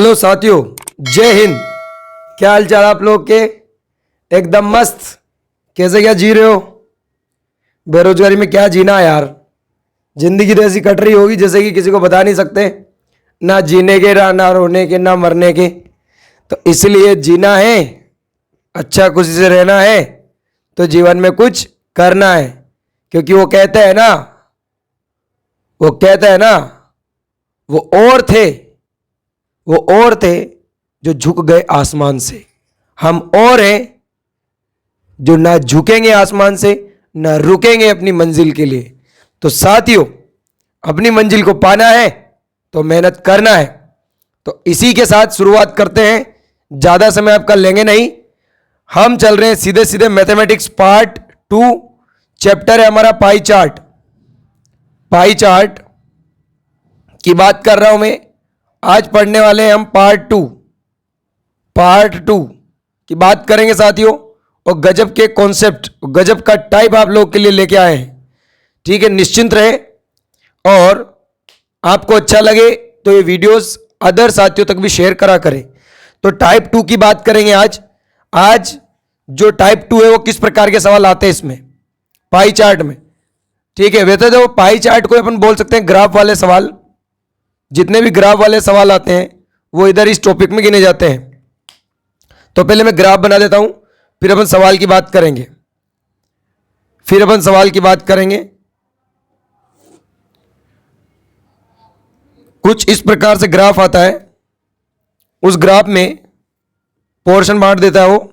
Hello साथियों, जय हिंद। क्या हाल चाल आप लोग के? एकदम मस्त। कैसे क्या जी रहे हो? बेरोजगारी में क्या जीना है यार। जिंदगी तो ऐसी कट रही होगी जैसे कि किसी को बता नहीं सकते, ना जीने के ना रोने के ना मरने के। तो इसलिए जीना है, अच्छा खुशी से रहना है, तो जीवन में कुछ करना है। क्योंकि वो कहता है ना, वो और थे, वो और थे जो झुक गए आसमान से। हम और हैं जो ना झुकेंगे आसमान से, ना रुकेंगे अपनी मंजिल के लिए। तो साथियों, अपनी मंजिल को पाना है तो मेहनत करना है। तो इसी के साथ शुरुआत करते हैं। ज्यादा समय आपका लेंगे नहीं, हम चल रहे हैं सीधे सीधे मैथमेटिक्स पार्ट 2। चैप्टर है हमारा पाई चार्ट। पाई चार्ट की बात कर रहा हूं मैं। आज पढ़ने वाले हैं हम पार्ट टू की बात करेंगे साथियों। और गजब के कॉन्सेप्ट, गजब का टाइप आप लोग के लिए लेके आए हैं। ठीक है, निश्चिंत रहे और आपको अच्छा लगे तो ये वीडियोस अदर साथियों तक भी शेयर करा करें। तो टाइप 2 की बात करेंगे आज। आज जो टाइप 2 है वो किस प्रकार के सवाल आते हैं इसमें पाई चार्ट में। ठीक है, वैसे तो पाई चार्ट को अपन बोल सकते हैं ग्राफ वाले सवाल। जितने भी ग्राफ वाले सवाल आते हैं वो इधर इस टॉपिक में गिने जाते हैं। तो पहले मैं ग्राफ बना देता हूं, फिर अपन सवाल की बात करेंगे। कुछ इस प्रकार से ग्राफ आता है। उस ग्राफ में पोर्शन बांट देता है वो।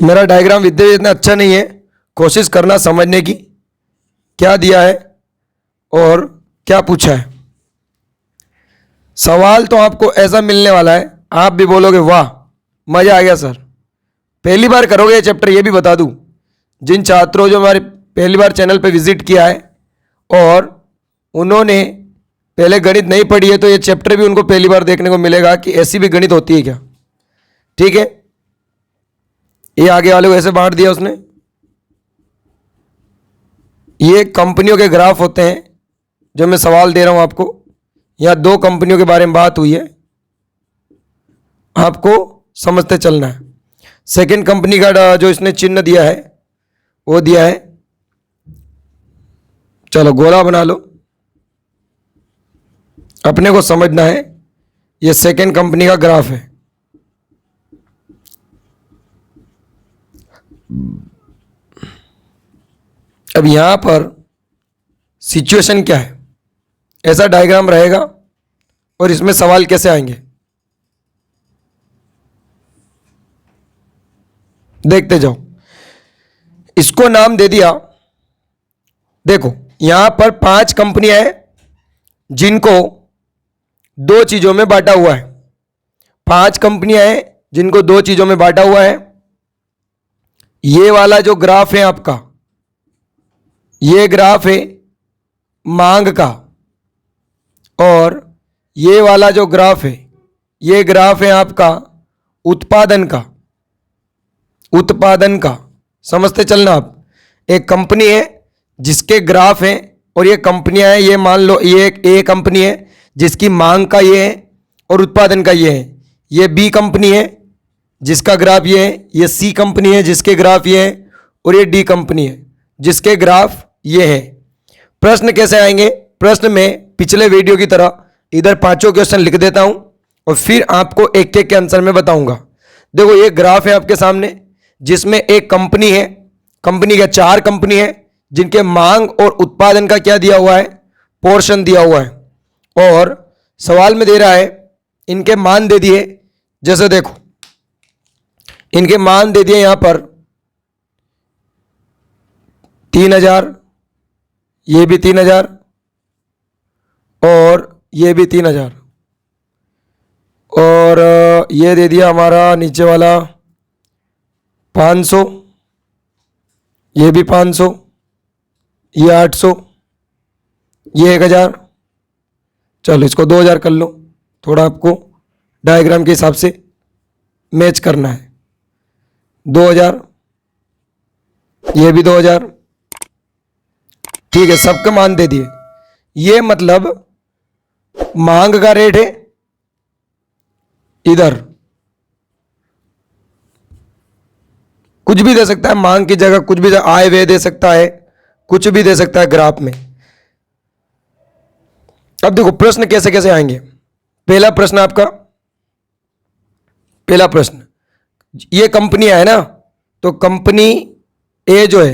मेरा डायग्राम विद्या इतना अच्छा नहीं है, कोशिश करना समझने की क्या दिया है और क्या पूछा है। सवाल तो आपको ऐसा मिलने वाला है, आप भी बोलोगे वाह मजा आ गया सर। पहली बार करोगे ये चैप्टर, ये भी बता दूं। जिन छात्रों जो हमारे पहली बार चैनल पे विजिट किया है और उन्होंने पहले गणित नहीं पढ़ी है, तो ये चैप्टर भी उनको पहली बार देखने को मिलेगा कि ऐसी भी गणित होती है क्या। ठीक है, ये आगे वाले को ऐसे बांट दिया उसने। ये कंपनियों के ग्राफ होते हैं जो मैं सवाल दे रहा हूं आपको। यहां 2 कंपनियों के बारे में बात हुई है, आपको समझते चलना है। सेकंड कंपनी का जो इसने चिन्ह दिया है वो दिया है, चलो गोला बना लो, अपने को समझना है। ये सेकंड कंपनी का ग्राफ है। अब यहां पर सिचुएशन क्या है, ऐसा डायग्राम रहेगा और इसमें सवाल कैसे आएंगे देखते जाओ। इसको नाम दे दिया, देखो यहां पर 5 कंपनियां हैं जिनको 2 चीजों में बांटा हुआ है। 5 कंपनियां हैं जिनको 2 चीजों में बांटा हुआ है। ये वाला जो ग्राफ है आपका, ये ग्राफ है मांग का, और ये वाला जो ग्राफ है ये ग्राफ है आपका उत्पादन का। समझते चलना आप। एक कंपनी है जिसके ग्राफ है और ये कंपनियां हैं, ये मान लो ये एक ए कंपनी है जिसकी मांग का ये है और उत्पादन का ये है। ये बी कंपनी है जिसका ग्राफ ये है। ये सी कंपनी है जिसके ग्राफ ये है, और ये डी कंपनी है जिसके ग्राफ ये है। प्रश्न कैसे आएंगे? प्रश्न में पिछले वीडियो की तरह इधर 5 क्वेश्चन लिख देता हूं और फिर आपको एक एक के आंसर में बताऊंगा। देखो ये ग्राफ है आपके सामने जिसमें एक कंपनी है, कंपनी का 4 कंपनी है जिनके मांग और उत्पादन का क्या दिया हुआ है, पोर्शन दिया हुआ है। और सवाल में दे रहा है इनके मान दे दिए। जैसे देखो इनके मान दे दिए यहां पर 3000, ये भी 3000 और ये भी 3000, और ये दे दिया हमारा नीचे वाला 500, ये भी 500, ये 800, ये 1000, चलो इसको 2000 कर लो, थोड़ा आपको डायग्राम के हिसाब से मैच करना है। 2000, ये भी 2000, ठीक है, सबका मान दे दिए। ये मतलब मांग का रेट है इधर, कुछ भी दे सकता है मांग की जगह, कुछ भी आय व्यय दे सकता है, कुछ भी दे सकता है ग्राफ में। अब देखो प्रश्न कैसे कैसे आएंगे। पहला प्रश्न आपका, पहला प्रश्न, ये कंपनी है ना, तो कंपनी ए जो है,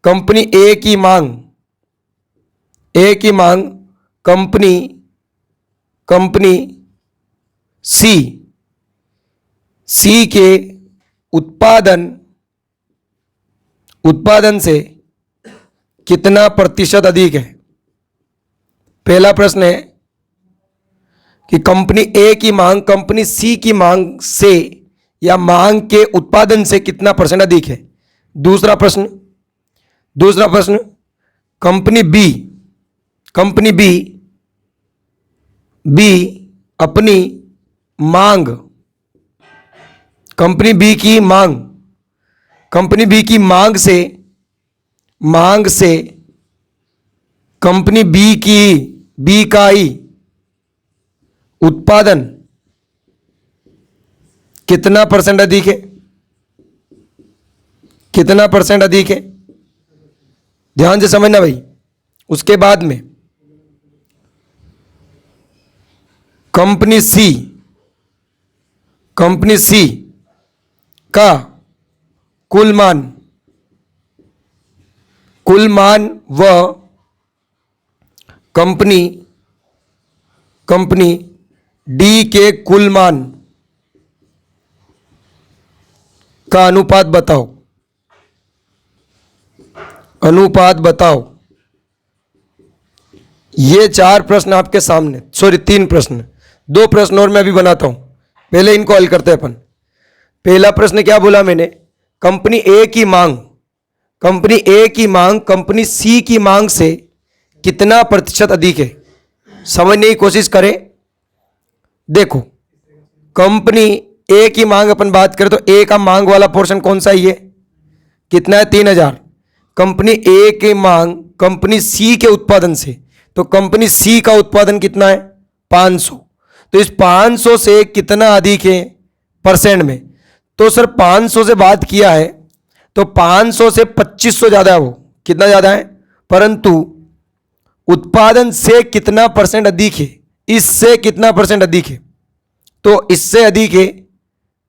कंपनी ए की मांग, ए की मांग कंपनी सी, सी के उत्पादन से कितना प्रतिशत अधिक है। पहला प्रश्न है कि कंपनी ए की मांग कंपनी सी की मांग से या मांग के उत्पादन से कितना परसेंट अधिक है। दूसरा प्रश्न, कंपनी बी अपनी मांग, कंपनी बी की मांग से कंपनी बी का ही उत्पादन कितना परसेंट अधिक है, कितना परसेंट अधिक है, ध्यान से समझना भाई। उसके बाद में कंपनी सी का कुल मान व कंपनी डी के कुल मान का अनुपात बताओ। ये 4 प्रश्न आपके सामने, सॉरी 3 प्रश्न, 2 प्रश्न और मैं अभी बनाता हूं, पहले इनको हल करते हैं अपन। पहला प्रश्न क्या बोला मैंने, कंपनी ए की मांग कंपनी सी की मांग से कितना प्रतिशत अधिक है। समझने की कोशिश करें। देखो कंपनी ए की मांग अपन बात करें तो ए का मांग वाला पोर्शन कौन सा है, ये कितना है 3000। कंपनी ए की मांग कंपनी सी के उत्पादन से, तो कंपनी सी का उत्पादन कितना है 500, तो इस 500 से कितना अधिक है परसेंट में। तो सर 500 से बात किया है तो 500 से 2500 ज्यादा है, वो कितना ज्यादा है, परंतु उत्पादन से कितना परसेंट अधिक है, इससे कितना परसेंट अधिक है, तो इससे अधिक है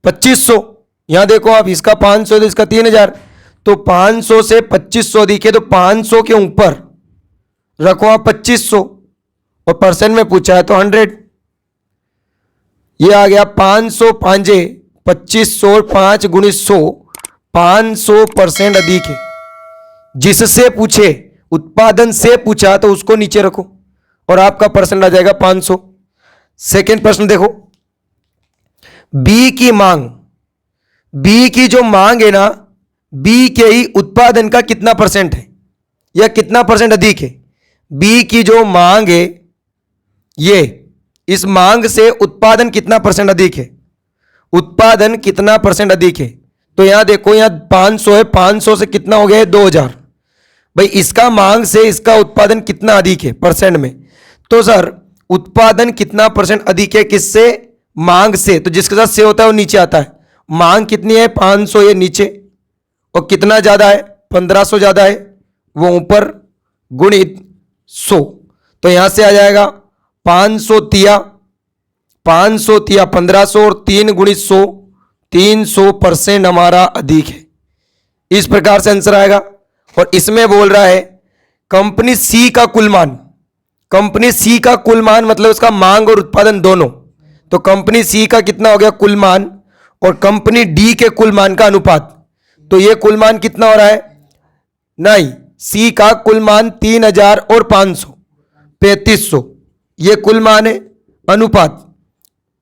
2500। यहां देखो आप, इसका 500 तो इसका 3000, तो 500 से 2500 अधिक है, तो 500 के ऊपर रखो आप 2500 और परसेंट में पूछा है तो 100। ये आ गया 500 पांजे 2500 और 5 गुणित 100, 500% अधिक है। जिससे पूछे, उत्पादन से पूछा तो उसको नीचे रखो और आपका परसेंट आ जाएगा 500। सेकेंड प्रश्न देखो, बी की मांग, बी की जो मांग है ना, बी के ही उत्पादन का कितना परसेंट है या कितना परसेंट अधिक है। बी की जो मांग है, ये इस मांग से उत्पादन कितना परसेंट अधिक है, उत्पादन कितना परसेंट अधिक है। तो यहां देखो, यहां 500 है, 500 से कितना हो गया है 2000। भाई इसका मांग से इसका उत्पादन कितना अधिक है परसेंट में, तो सर उत्पादन कितना परसेंट अधिक है किससे, मांग से। तो जिसके साथ से होता है वो नीचे आता है। मांग कितनी है 500, ये नीचे, और कितना ज्यादा है 1500 ज्यादा है, वो ऊपर गुणित 100। तो यहां से आ जाएगा 500 तिया 1500 और 3 गुणित 100, 300% हमारा अधिक है। इस प्रकार से आंसर आएगा। और इसमें बोल रहा है कंपनी सी का कुल मान, कंपनी सी का कुल मान मतलब उसका मांग और उत्पादन दोनों। तो कंपनी सी का कितना हो गया कुल मान और कंपनी डी के कुल मान का अनुपात। तो ये कुल मान कितना हो रहा है, नहीं, सी का कुल मान 3000 और 500 3500, ये कुल मान है। अनुपात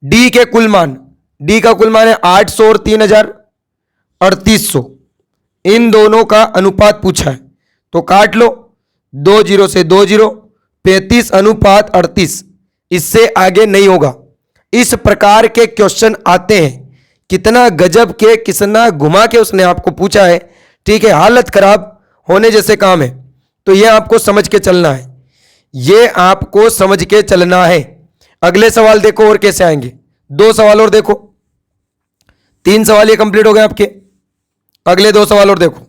डी के कुल मान, डी का कुल मान है 800 और 3000 3800, इन दोनों का अनुपात पूछा है। तो काट लो, 2 0 से 2 0, 35:38, इससे आगे नहीं होगा। इस प्रकार के क्वेश्चन आते हैं। कितना गजब के, कितना घुमा के उसने आपको पूछा है, ठीक है। हालत खराब होने जैसे काम है। तो यह आपको समझ के चलना है, ये आपको समझ के चलना है। अगले सवाल देखो और कैसे आएंगे। 2 सवाल और देखो, 3 सवाल ये कंप्लीट हो गए आपके। अगले 2 सवाल और देखो।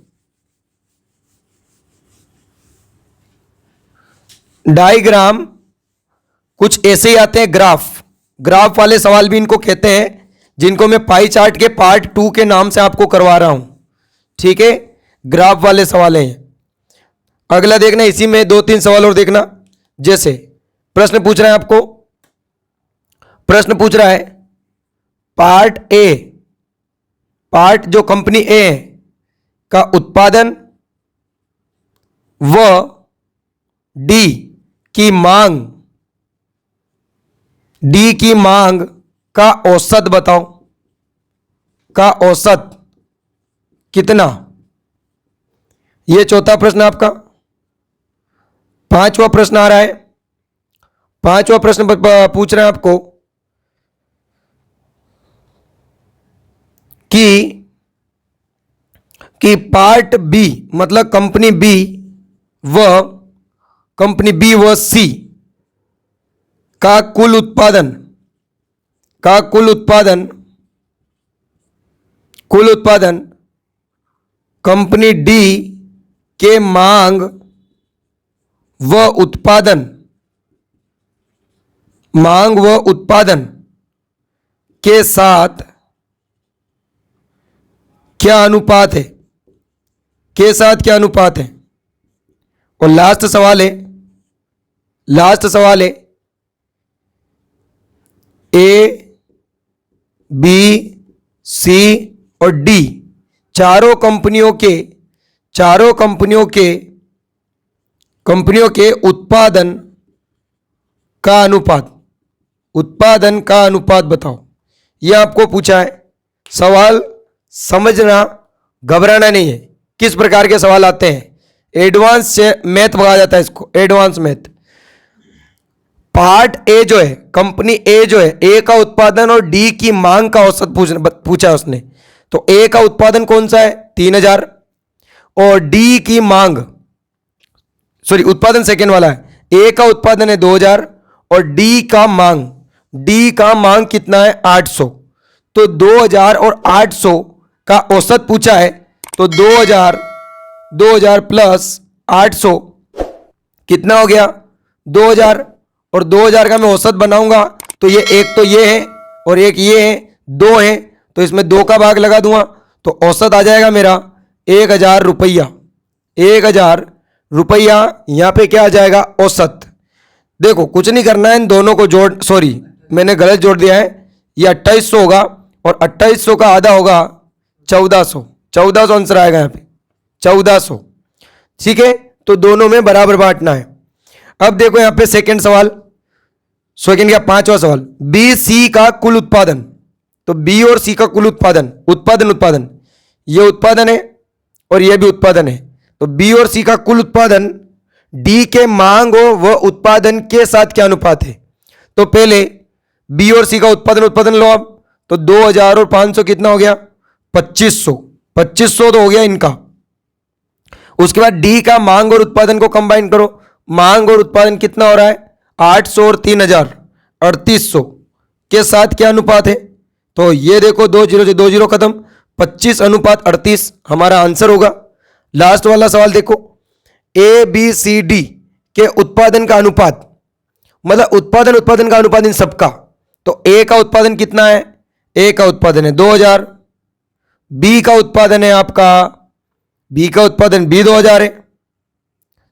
डायग्राम कुछ ऐसे ही आते हैं, ग्राफ वाले सवाल भी इनको कहते हैं, जिनको मैं पाई चार्ट के पार्ट 2 के नाम से आपको करवा रहा हूं, ठीक है। ग्राफ वाले सवाल हैं। अगला देखना, इसी में 2-3 सवाल और देखना। जैसे प्रश्न पूछ रहा है आपको, प्रश्न पूछ रहा है पार्ट जो कंपनी ए है का उत्पादन व डी की मांग का औसत बताओ, का औसत कितना। यह चौथा प्रश्न आपका। 5वां प्रश्न आ रहा है। 5वां प्रश्न पूछ रहे हैं आपको कि पार्ट बी मतलब कंपनी बी व सी का कुल उत्पादन कंपनी डी के मांग व उत्पादन के साथ क्या अनुपात है, और लास्ट सवाल है ए, बी, सी और डी चारों कंपनियों के उत्पादन का अनुपात बताओ। यह आपको पूछा है। सवाल समझना, घबराना नहीं है। किस प्रकार के सवाल आते हैं, एडवांस मैथ कहा जाता है इसको, एडवांस मैथ। पार्ट ए जो है, कंपनी ए जो है, ए का उत्पादन और डी की मांग का औसत पूछा है उसने। तो ए का उत्पादन कौन सा है, 3000, और डी की मांग, सॉरी उत्पादन सेकेंड वाला है, ए का उत्पादन है 2000 और डी का मांग कितना है, 800। तो 2000 और 800 का औसत पूछा है। तो 2000 प्लस 800 कितना हो गया, 2000, और 2000 का मैं औसत बनाऊंगा तो ये एक तो ये है और एक ये है, 2 है, तो इसमें 2 का भाग लगा दूंगा तो औसत आ जाएगा मेरा 1000 रुपया। 1000 रुपया यहां पे क्या आ जाएगा, औसत। देखो कुछ नहीं करना है, इन दोनों को जोड़, सॉरी मैंने गलत जोड़ दिया है, ये 2800 होगा और 2800 का आधा होगा 1400 आंसर आएगा यहाँ पे 1400, ठीक है। तो दोनों में बराबर बांटना है। अब देखो यहाँ पे सेकंड का 5वां सवाल, बी सी का कुल उत्पादन। तो बी और सी का कुल उत्पादन ये उत्पादन है और ये भी उत्पादन है। तो बी और सी का कुल उत्पादन डी के मांग व उत्पादन के साथ क्या अनुपात है। तो पहले बी और सी का उत्पादन लो आप। तो 2000 और 500 कितना हो गया, 2500 तो हो गया इनका। उसके बाद डी का मांग और उत्पादन को कंबाइन करो। मांग और उत्पादन कितना हो रहा है, 800 और 3000 3800 के साथ क्या अनुपात है। तो ये देखो 2 0 खत्म, 25:38 हमारा आंसर होगा। लास्ट वाला सवाल देखो, ए बी सी डी के उत्पादन का अनुपात, मतलब उत्पादन का अनुपात इन सबका। तो ए का उत्पादन कितना है, ए का उत्पादन है 2000, बी का उत्पादन है आपका, बी का उत्पादन भी 2000 है,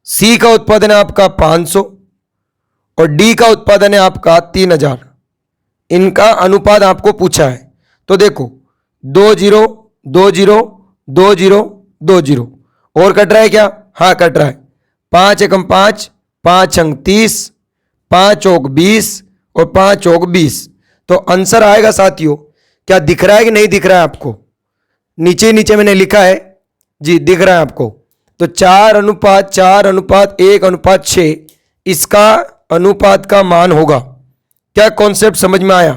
सी का उत्पादन है आपका 500 और डी का उत्पादन है आपका 3000। इनका अनुपात आपको पूछा है। तो देखो 2 0 2 0 2 0 2 0 और कट रहा है क्या, हाँ कट रहा है। 5 एकम 5, 5 अंक 30, 5 चौक 20 और 5 चौक 20। तो आंसर आएगा साथियों, क्या दिख रहा है कि नहीं दिख रहा है आपको, नीचे मैंने लिखा है जी, दिख रहा है आपको। तो 4:1:6 इसका अनुपात का मान होगा। क्या कॉन्सेप्ट समझ में आया?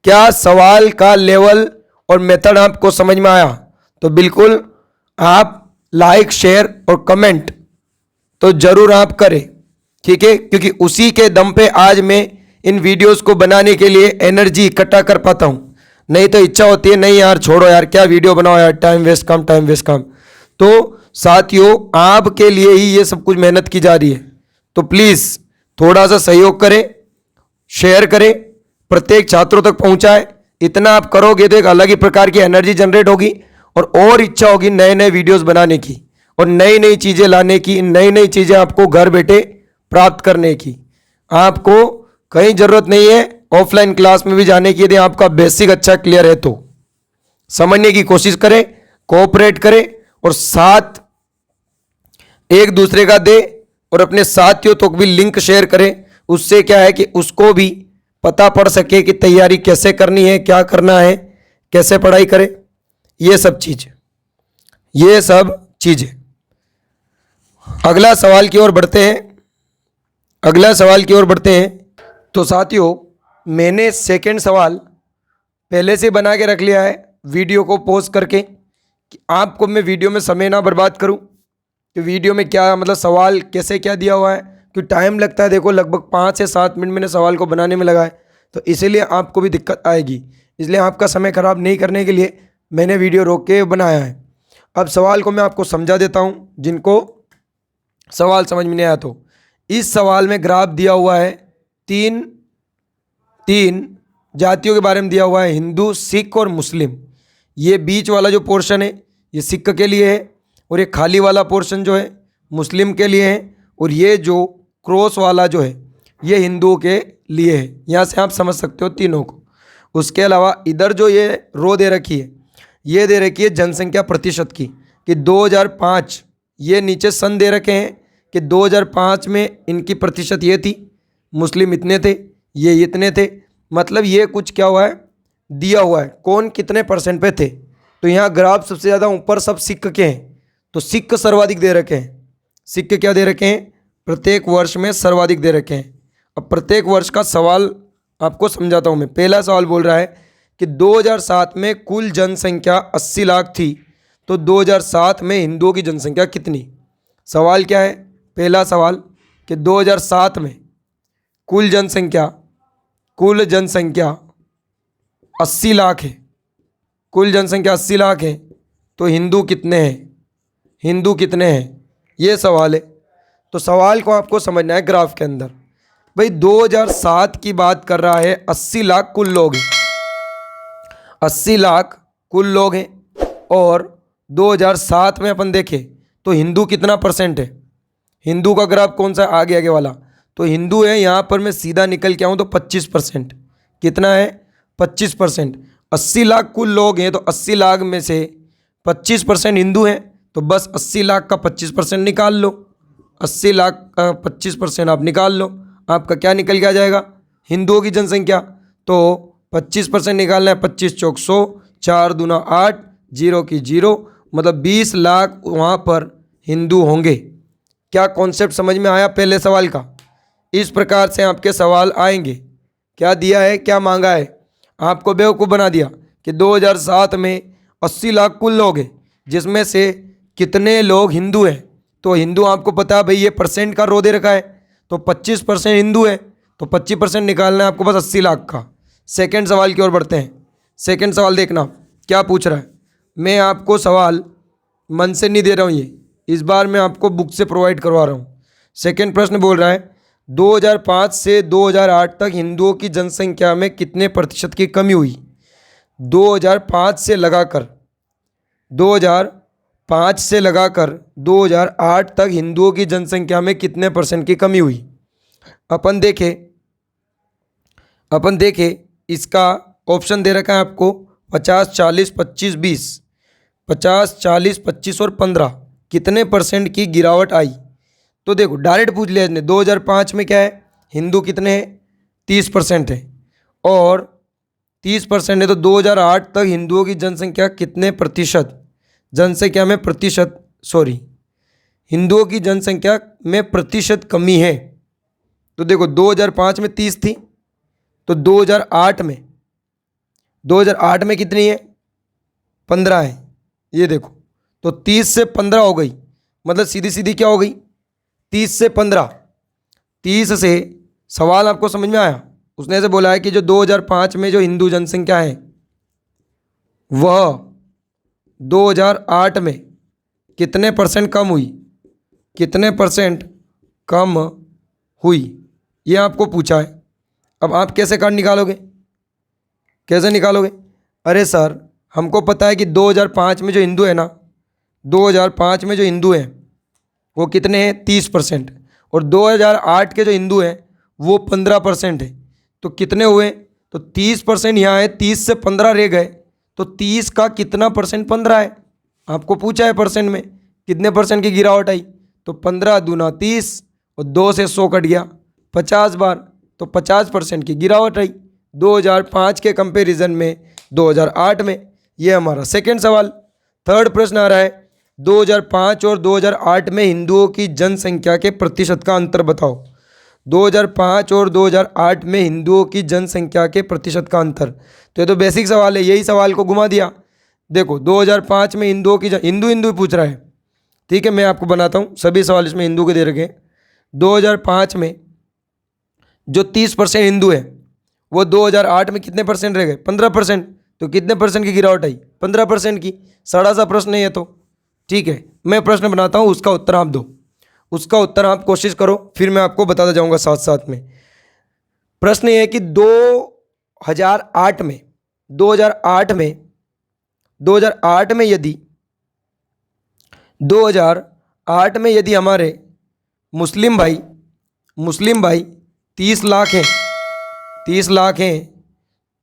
क्या सवाल का लेवल और मेथड आपको समझ में आया? तो बिल्कुल आप लाइक, शेयर और कमेंट तो जरूर आप करें, ठीक है, क्योंकि उसी के दम पे आज मैं इन वीडियोस को बनाने के लिए एनर्जी इकट्ठा कर पाता हूं। नहीं तो इच्छा होती है नहीं यार छोड़ो यार, क्या वीडियो बनाओ यार, टाइम वेस्ट काम, टाइम वेस्ट काम। तो साथियों आपके लिए ही ये सब कुछ मेहनत की जा रही है, तो प्लीज़ थोड़ा सा सहयोग करें, शेयर करें, प्रत्येक छात्रों तक पहुंचाएं। इतना आप करोगे तो एक अलग ही प्रकार की एनर्जी जनरेट होगी और इच्छा होगी नए नए वीडियोस बनाने की और नई नई चीज़ें लाने की, नई नई चीज़ें आपको घर बैठे प्राप्त करने की। आपको कहीं ज़रूरत नहीं है ऑफलाइन क्लास में भी जाने की। यदि आपका बेसिक अच्छा क्लियर है तो समझने की कोशिश करें, कोऑपरेट करें और साथ एक दूसरे का दे और अपने साथियों तक भी लिंक शेयर करें। उससे क्या है कि उसको भी पता पड़ सके कि तैयारी कैसे करनी है, क्या करना है, कैसे पढ़ाई करें, ये सब चीज़ें। अगला सवाल की ओर बढ़ते हैं। तो साथियों मैंने सेकंड सवाल पहले से बना के रख लिया है वीडियो को पॉज करके, कि आपको मैं वीडियो में समय ना बर्बाद करूं कि वीडियो में क्या मतलब सवाल कैसे क्या दिया हुआ है, क्योंकि टाइम लगता है। देखो लगभग 5 से 7 मिनट मैंने सवाल को बनाने में लगाए, तो इसीलिए आपको भी दिक्कत आएगी। इसलिए आपका समय खराब नहीं करने के लिए मैंने वीडियो रोक के बनाया है। अब सवाल को मैं आपको समझा देता हूँ, जिनको सवाल समझ में नहीं आया तो। इस सवाल में ग्राफ दिया हुआ है, तीन जातियों के बारे में दिया हुआ है, हिंदू, सिख और मुस्लिम। ये बीच वाला जो पोर्शन है ये सिख के लिए है और ये खाली वाला पोर्शन जो है मुस्लिम के लिए है और ये जो क्रॉस वाला जो है ये हिंदुओं के लिए है। यहाँ से आप समझ सकते हो तीनों को। उसके अलावा इधर जो ये रो दे रखी है, ये दे रखी है जनसंख्या प्रतिशत की, कि 2005, ये नीचे सन दे रखे हैं कि 2005 में इनकी प्रतिशत ये थी, मुस्लिम इतने थे, ये इतने थे। मतलब ये कुछ क्या हुआ है दिया हुआ है कौन कितने परसेंट पे थे। तो यहाँ ग्राफ सबसे ज़्यादा ऊपर सब सिख के हैं, तो सिख सर्वाधिक दे रखे हैं। सिख क्या दे रखे हैं? प्रत्येक वर्ष में सर्वाधिक दे रखे हैं। अब प्रत्येक वर्ष का सवाल आपको समझाता हूँ मैं। पहला सवाल बोल रहा है कि 2007 में कुल जनसंख्या 80 लाख थी, तो 2007 में हिंदुओं की जनसंख्या कितनी? सवाल क्या है? पहला सवाल कि 2007 में कुल जनसंख्या 80 लाख है, कुल जनसंख्या 80 लाख है, तो हिंदू कितने हैं? ये सवाल है। तो सवाल को आपको समझना है ग्राफ के अंदर। भाई 2007 की बात कर रहा है, 80 लाख कुल लोग हैं, 80 लाख कुल लोग हैं। और 2007 में अपन देखें तो हिंदू कितना परसेंट है? हिंदू का ग्राफ कौन सा? आगे वाला। तो हिंदू है, यहाँ पर मैं सीधा निकल के आऊँ तो 25%। कितना है? 25%। 80 लाख कुल लोग हैं, तो 80 लाख में से 25% हिंदू हैं, तो बस 80 लाख का 25% निकाल लो। 80 लाख का 25% आप निकाल लो, आपका क्या निकल के आ जाएगा? हिंदुओं की जनसंख्या। तो 25% निकालना है, 25 चौक 100, 4 दूना 8, 0 की 0, मतलब 20 लाख वहाँ पर हिंदू होंगे। क्या कॉन्सेप्ट समझ में आया पहले सवाल का? इस प्रकार से आपके सवाल आएंगे। क्या दिया है, क्या मांगा है? आपको बेवकूफ़ बना दिया कि 2007 में 80 लाख कुल लोग हैं, जिसमें से कितने लोग हिंदू हैं। तो हिंदू आपको पता है भाई, ये परसेंट का रो दे रखा है, तो 25% हिंदू है, तो 25% निकालना है आपको बस 80 लाख का। सेकंड सवाल की ओर बढ़ते हैं। सेकंड सवाल देखना क्या पूछ रहा है। मैं आपको सवाल मन से नहीं दे रहा हूँ, ये इस बार मैं आपको बुक से प्रोवाइड करवा रहा हूँ। सेकंड प्रश्न बोल रहा है 2005 से 2008 तक हिंदुओं की जनसंख्या में कितने प्रतिशत की कमी हुई? 2005 से लगाकर 2008 तक हिंदुओं की जनसंख्या में कितने परसेंट की कमी हुई? अपन देखें इसका ऑप्शन दे रखा है आपको 50, 40, 25, 20। 50, 40, 25 और 15 कितने परसेंट की गिरावट आई? तो देखो डायरेक्ट पूछ लिया इसने। 2005 में क्या है, हिंदू कितने हैं? 30% है, और 30% है, तो 2008 तक हिंदुओं की जनसंख्या कितने प्रतिशत हिंदुओं की जनसंख्या में प्रतिशत कमी है। तो देखो 2005 में 30 थी, तो 2008 में कितनी है? 15 है। ये देखो, तो 30 से 15 हो गई, मतलब सीधी सीधी क्या हो गई? 30 से 15। 30 से, सवाल आपको समझ में आया? उसने ऐसे बोला है कि जो 2005 में जो हिंदू जनसंख्या है वह 2008 में कितने परसेंट कम हुई, कितने परसेंट कम हुई, ये आपको पूछा है। अब आप कैसे कार्ड निकालोगे, कैसे निकालोगे? अरे सर, हमको पता है कि 2005 में जो हिंदू है ना, 2005 में जो हिंदू हैं वो कितने हैं? 30%। और 2008 के जो हिंदू हैं वो 15% है। तो कितने हुए? तो 30% यहाँ है, 30 से 15 रह गए, तो 30 का कितना परसेंट? 15 है। आपको पूछा है परसेंट में कितने परसेंट की गिरावट आई, तो 15 दूना 30 और 2 से 100 कट गया, 50 बार, तो 50% की गिरावट आई 2005 के कंपैरिजन में 2008 में। ये हमारा सेकंड सवाल। थर्ड प्रश्न आ रहा है, 2005 और 2008 में हिंदुओं की जनसंख्या के प्रतिशत का अंतर बताओ। 2005 और 2008 में हिंदुओं की जनसंख्या के प्रतिशत का अंतर। तो ये तो बेसिक सवाल है, यही सवाल को घुमा दिया। देखो 2005 में हिंदुओं की हिंदू हिंदू पूछ रहा है, ठीक है, मैं आपको बनाता हूँ, सभी सवाल इसमें हिंदू के दे रखे हैं। 2005 में जो 30% हिंदू है वो 2008 में कितने परसेंट रह गए? 15%। तो कितने परसेंट की गिरावट आई? 15% की। सड़ा सा प्रश्न है ये तो, ठीक है। मैं प्रश्न बनाता हूँ, उसका उत्तर आप दो, उसका उत्तर आप कोशिश करो, फिर मैं आपको बताता जाऊँगा साथ साथ में। प्रश्न ये है कि 2008 में 2008 में 2008 में यदि 2008 में यदि हमारे मुस्लिम भाई 30 लाख हैं, 30 लाख हैं,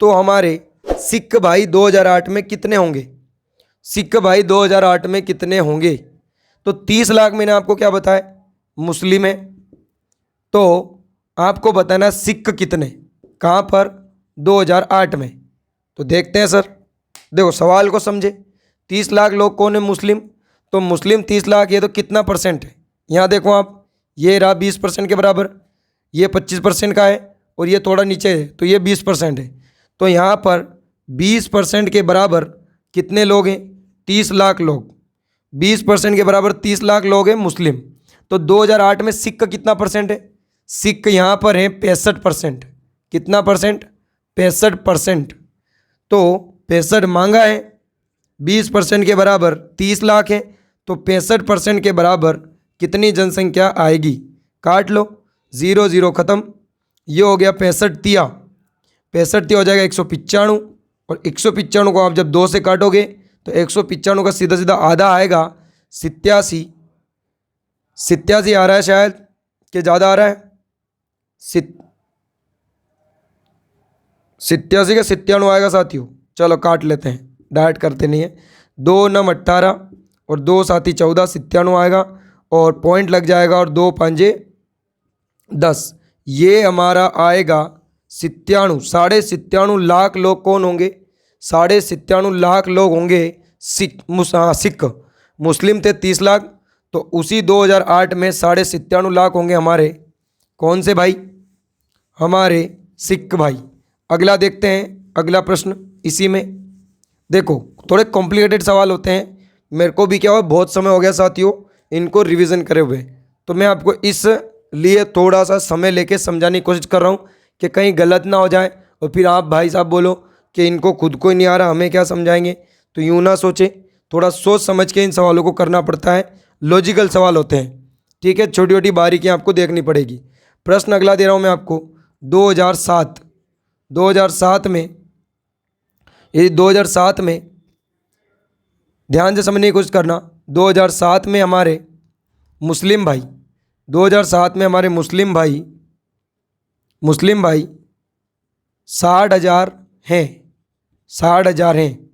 तो हमारे सिख भाई 2008 में कितने होंगे? सिख भाई 2008 में कितने होंगे? तो 30 लाख मैंने आपको क्या बताया? मुस्लिम है। तो आपको बताना सिख कितने, कहाँ पर? 2008 में। तो देखते हैं सर, देखो सवाल को समझे। 30 लाख लोग कौन है? मुस्लिम। तो मुस्लिम 30 लाख, ये तो कितना परसेंट है? यहाँ देखो आप, ये रहा 20% के बराबर, ये 25% का है, और ये थोड़ा नीचे है तो ये 20% है। तो यहाँ पर 20% के बराबर कितने लोग हैं? 30 लाख लोग। 20% के बराबर 30 लाख लोग हैं मुस्लिम। तो 2008 में सिख का कितना परसेंट है? सिख यहाँ पर है 65%। कितना परसेंट? 65%। तो 65 मांगा है, 20% के बराबर 30 लाख है, तो 65% के बराबर कितनी जनसंख्या आएगी? काट लो, 0 0 खत्म। ये हो गया 65 तिया, 65 तिया हो जाएगा 195, और 195 को आप जब 2 से काटोगे तो 195 का सीधा सीधा आधा आएगा 87। 87 आ रहा है शायद, कि ज़्यादा आ रहा है? 87 का 97 आएगा साथियों। चलो काट लेते हैं, डाइट करते नहीं है। 2 9 18 और 2 7 14, 97 आएगा, और पॉइंट लग जाएगा, और 2 5 10। ये हमारा आएगा 97, 97.5 लाख लोग कौन होंगे? 97.5 लाख लोग होंगे सिख। सिख मुस्लिम थे 30 लाख, तो उसी 2008 में 97.5 लाख होंगे हमारे कौन से भाई? हमारे सिख भाई। अगला देखते हैं, अगला प्रश्न इसी में। देखो थोड़े कॉम्प्लिकेटेड सवाल होते हैं, मेरे को भी क्या हुआ, बहुत समय हो गया साथियों इनको रिवीजन करे हुए, तो मैं आपको इस लिए थोड़ा सा समय लेके समझाने की कोशिश कर रहा हूँ कि कहीं गलत ना हो जाए, और फिर आप भाई साहब बोलो कि इनको खुद को ही नहीं आ रहा, हमें क्या समझाएंगे। तो यूँ ना सोचे, थोड़ा सोच समझ के इन सवालों को करना पड़ता है, लॉजिकल सवाल होते हैं, ठीक है। छोटी छोटी बारीकियाँ आपको देखनी पड़ेगी। प्रश्न अगला दे रहा हूँ मैं आपको। 2007 में, ये 2007 में ध्यान से समझने की कोशिश करना। 2007 में हमारे मुस्लिम भाई 2007 में हमारे मुस्लिम भाई 60,000 हैं, 60,000 हैं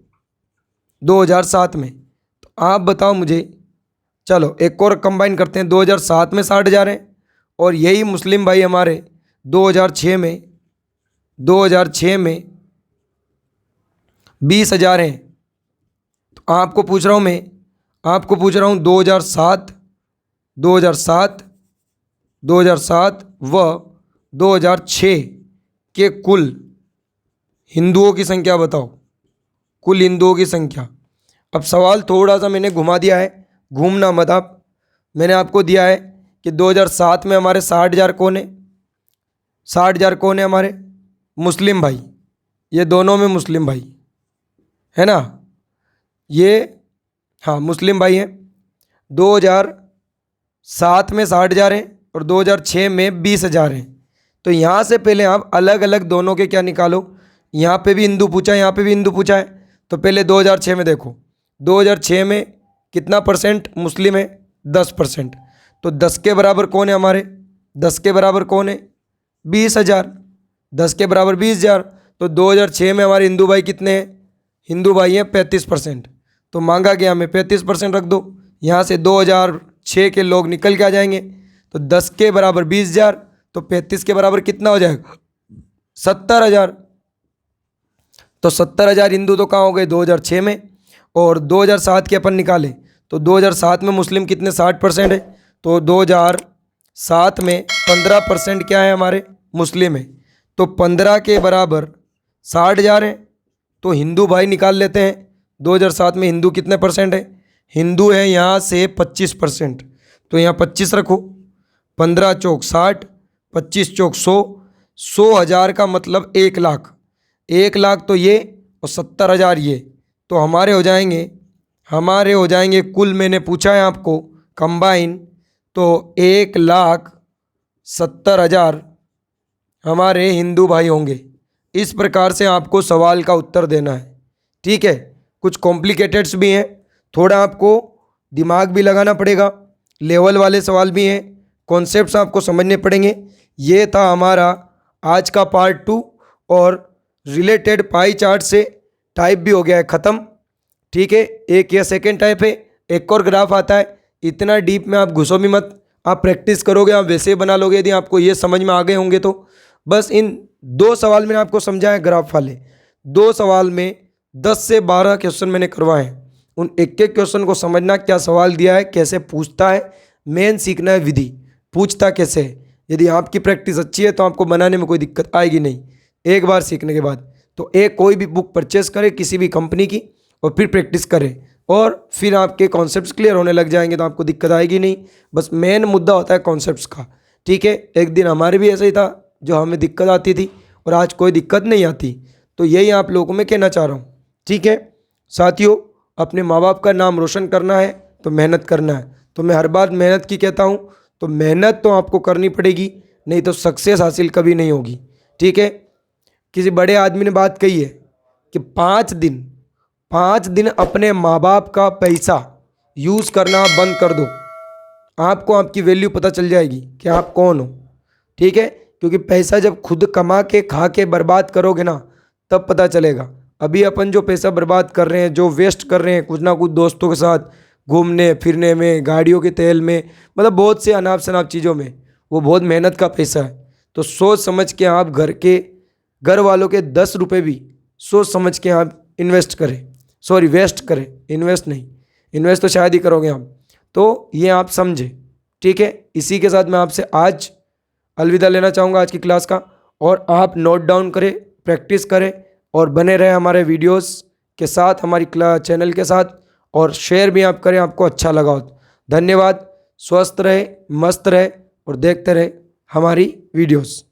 2007 में। तो आप बताओ मुझे, चलो एक और कंबाइन करते हैं, 2007 में 60,000 हैं, और यही मुस्लिम भाई हमारे 2006 में 20,000 हैं। तो आपको पूछ रहा हूँ मैं, आपको पूछ रहा हूँ 2007 व 2006 के कुल हिंदुओं की संख्या बताओ, कुल हिंदुओं की संख्या। अब सवाल थोड़ा सा मैंने घुमा दिया है, घूमना मत आप। मैंने आपको दिया है कि 2007 में हमारे 60,000 कौन है, 60,000 कौन है हमारे मुस्लिम भाई, ये दोनों में मुस्लिम भाई है ना, ये हाँ मुस्लिम भाई हैं। 2007 में 60,000 हैं और 2006 में 20,000 हैं। तो यहाँ से पहले आप अलग अलग दोनों के क्या निकालो, यहाँ पे भी हिंदू पूछा है, यहाँ पे भी हिंदू पूछा है। तो पहले 2006 में देखो, 2006 में कितना परसेंट मुस्लिम है, 10%। तो 10 के बराबर कौन है हमारे, 10 के बराबर कौन है, 20,000। 10 के बराबर 20,000। तो 2006 में हमारे हिंदू भाई कितने हैं, हिंदू भाई हैं 35%। तो मांगा गया हमें 35% रख दो, यहाँ से 2006 के लोग निकल के आ जाएंगे। तो 10 के बराबर 20,000, तो 35 के बराबर कितना हो जाएगा, 70,000। तो 70,000 हिंदू तो कहाँ हो गए 2006 में। और 2007 के अपन निकाले तो 2007 में मुस्लिम कितने, 60% है। तो 2007 में 15% क्या है हमारे मुस्लिम है। तो 15 के बराबर 60,000 है। तो हिंदू भाई निकाल लेते हैं, 2007 में हिंदू कितने परसेंट है, हिंदू है यहाँ से 25%। तो यहाँ 25 रखो, 15 चौक 60, 25 चौक 100, 100,000 का मतलब 1 लाख, 1 लाख तो ये और 70,000 ये। तो हमारे हो जाएंगे कुल, मैंने पूछा है आपको कंबाइन, तो 1,70,000 हमारे हिंदू भाई होंगे। इस प्रकार से आपको सवाल का उत्तर देना है, ठीक है। कुछ कॉम्प्लिकेटेड्स भी हैं, थोड़ा आपको दिमाग भी लगाना पड़ेगा, लेवल वाले सवाल भी हैं, कॉन्सेप्ट्स आपको समझने पड़ेंगे। ये था हमारा आज का पार्ट 2 और रिलेटेड पाई चार्ट से टाइप भी हो गया है ख़त्म, ठीक है। एक ये सेकेंड टाइप है, एक और ग्राफ आता है, इतना डीप में आप घुसो भी मत, आप प्रैक्टिस करोगे, आप वैसे ही बना लोगे। यदि आपको ये समझ में आ गए होंगे तो बस इन 2 सवाल मैंने आपको समझाया ग्राफ वाले, 2 सवाल में 10 से 12 क्वेश्चन मैंने करवाए हैं। उन एक एक क्वेश्चन को समझना, क्या सवाल दिया है, कैसे पूछता है, मेन सीखना है विधि, पूछता कैसे है। यदि आपकी प्रैक्टिस अच्छी है तो आपको बनाने में कोई दिक्कत आएगी नहीं एक बार सीखने के बाद। तो एक कोई भी बुक परचेस करें किसी भी कंपनी की और फिर प्रैक्टिस करें, और फिर आपके कॉन्सेप्ट्स क्लियर होने लग जाएंगे तो आपको दिक्कत आएगी नहीं। बस मेन मुद्दा होता है कॉन्सेप्ट्स का, ठीक है। एक दिन हमारे भी ऐसा ही था, जो हमें दिक्कत आती थी, और आज कोई दिक्कत नहीं आती। तो यही आप लोगों को मैं कहना चाह रहा हूँ, ठीक है साथियों। अपने माँ बाप का नाम रोशन करना है तो मेहनत करना है। तो मैं हर बार मेहनत की कहता हूँ, तो मेहनत तो आपको करनी पड़ेगी, नहीं तो सक्सेस हासिल कभी नहीं होगी, ठीक है। किसी बड़े आदमी ने बात कही है कि 5 दिन अपने माँ बाप का पैसा यूज़ करना बंद कर दो, आपको आपकी वैल्यू पता चल जाएगी कि आप कौन हो, ठीक है। क्योंकि पैसा जब खुद कमा के खा के बर्बाद करोगे ना, तब पता चलेगा। अभी अपन जो पैसा बर्बाद कर रहे हैं, जो वेस्ट कर रहे हैं कुछ ना कुछ दोस्तों के साथ घूमने फिरने में, गाड़ियों के तेल में, मतलब बहुत से अनाप शनाप चीज़ों में, वो बहुत मेहनत का पैसा है। तो सोच समझ के आप घर वालों के 10 रुपये भी सोच समझ के आप वेस्ट करें, इन्वेस्ट नहीं, इन्वेस्ट तो शायद ही करोगे आप। तो ये आप समझे, ठीक है। इसी के साथ मैं आपसे आज अलविदा लेना चाहूँगा आज की क्लास का, और आप नोट डाउन करें, प्रैक्टिस करें और बने रहे हमारे वीडियोस के साथ, हमारी चैनल के साथ, और शेयर भी आप करें आपको अच्छा लगा हो। धन्यवाद। स्वस्थ रहे, मस्त रहे और देखते रहे हमारी वीडियोस।